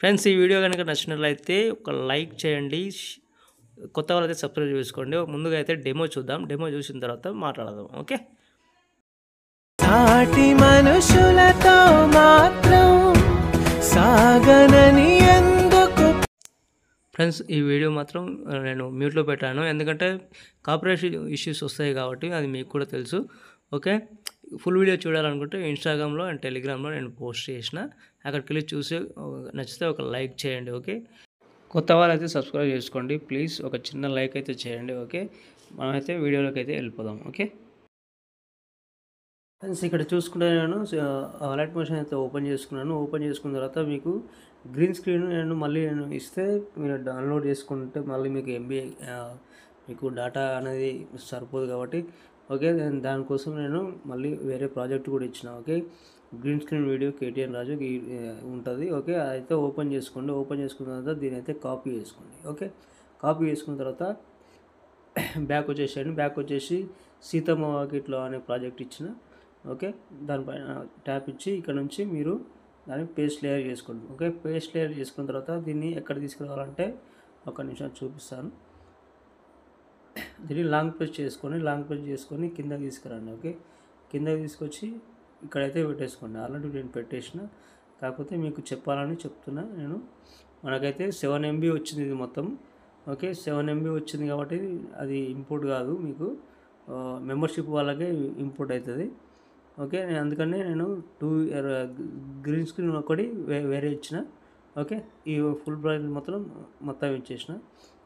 Friends ఈ video కనుక నచ్చినట్లయితే ఒక లైక్ చేయండి. కొత్త వాళ్ళైతే సబ్స్క్రైబ్ చేసుకోండి. ముందుగా అయితే డెమో చూద్దాం. డెమో చూసిన తర్వాత మాట్లాడదాం. ఓకే. సాటి మనుషులతో మాత్రం సాగనని ఎందుకు. ఫ్రెండ్స్ ఈ వీడియో మాత్రం నేను మ్యూట్లో పెట్టాను, ఎందుకంటే కాపీరైట్ ఇష్యూస్ వస్తాయి కాబట్టి అది మీకు కూడా తెలుసు. ఓకే. ఫుల్ వీడియో చూడాలనుకుంటే ఇన్స్టాగ్రామ్లో అండ్ టెలిగ్రామ్లో నేను పోస్ట్ చేసిన, అక్కడికి వెళ్ళి చూసి నచ్చితే ఒక లైక్ చేయండి. ఓకే. కొత్త వాళ్ళైతే సబ్స్క్రైబ్ చేసుకోండి ప్లీజ్. ఒక చిన్న లైక్ అయితే చేయండి. ఓకే. మనమైతే వీడియోలోకి అయితే వెళ్ళిపోదాం. ఓకే ఫ్రెండ్స్, ఇక్కడ చూసుకుంటే నేను లైట్ మోషన్ అయితే ఓపెన్ చేసుకున్నాను. ఓపెన్ చేసుకున్న తర్వాత మీకు గ్రీన్ స్క్రీన్ నేను ఇస్తే మీరు డౌన్లోడ్ చేసుకుంటే మళ్ళీ మీకు ఎంబీ మీకు డేటా అనేది సరిపోదు కాబట్టి ఓకే, దానికోసం నేను మళ్ళీ వేరే ప్రాజెక్ట్ కూడా ఇచ్చిన. Okay. Green screen video KTN రాజు ఉంటుంది. ఓకే. అయితే ఓపెన్ చేసుకోండి. ఓపెన్ చేసుకున్న తర్వాత దీని అయితే కాపీ చేసుకోండి. ఓకే. కాపీ చేసుకున్న తర్వాత బ్యాక్ వచ్చేసేయండి. బ్యాక్ వచ్చేసి సీతమ్మ వాకిట్లో అనే ప్రాజెక్ట్ ఇచ్చిన. ఓకే. దానిపైన ట్యాప్ ఇచ్చి ఇక్కడ నుంచి మీరు దాన్ని పేస్ట్ లేయర్ చేసుకోండి. ఓకే. పేస్ట్ లేయర్ చేసుకున్న తర్వాత దీన్ని ఎక్కడ తీసుకురావాలంటే ఒక నిమిషం చూపిస్తాను. దీన్ని లాంగ్ ప్రెస్ చేసుకొని కిందకి తీసుకురండి. ఓకే. కిందకి తీసుకొచ్చి ఇక్కడైతే పెట్టేసుకోండి. ఆల్రెడీ నేను పెట్టేసిన, కాకపోతే మీకు చెప్పాలని చెప్తున్నా నేను. మనకైతే 7 MB వచ్చింది ఇది మొత్తం. ఓకే. 7 MB వచ్చింది కాబట్టి అది ఇంపోర్ట్ కాదు, మీకు మెంబర్షిప్ వాళ్ళకే ఇంపోర్ట్ అవుతుంది. ఓకే. అందుకని నేను గ్రీన్ స్క్రీన్ ఒకటి వేరే ఇచ్చిన. ఓకే. ఈ ఫుల్ బ్రైట్ మొత్తం ఇచ్చేసిన.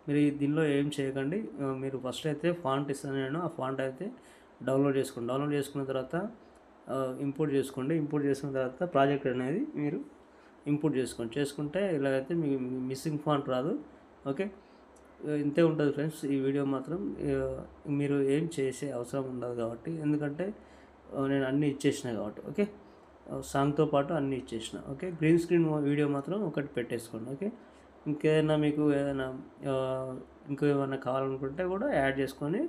మీరు దీనిలో ఏం చేయకండి. మీరు ఫస్ట్ అయితే ఫాంట్ ఇస్తాను నేను, ఆ ఫాంట్ అయితే డౌన్లోడ్ చేసుకున్న తర్వాత ఇంపోర్ట్ చేసుకోండి. ఇంపోర్ట్ చేసుకున్న తర్వాత ప్రాజెక్ట్ అనేది మీరు ఇంపోర్ట్ చేసుకుంటే ఇలాగైతే మీకు మిస్సింగ్ ఫాంట్ రాదు. ఓకే. ఇంతే ఉంటుంది ఫ్రెండ్స్. ఈ వీడియో మాత్రం మీరు ఏం చేసే అవసరం ఉండదు కాబట్టి, ఎందుకంటే నేను అన్నీ ఇచ్చేసిన కాబట్టి. ఓకే. సాంగ్తో పాటు అన్నీ ఇచ్చేసిన. ఓకే. గ్రీన్ స్క్రీన్ వీడియో మాత్రం ఒకటి పెట్టేసుకోండి. ఓకే. ఇంకేదైనా మీకు ఇంకేమైనా కావాలనుకుంటే కూడా యాడ్ చేసుకొని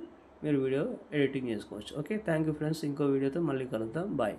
మీరు వీడియో ఎడిటింగ్ చేసుకోవచ్చు. ఓకే. Thank you friends. ఇంకో వీడియోతో మళ్ళీ కలుద్దాం. బాయ్.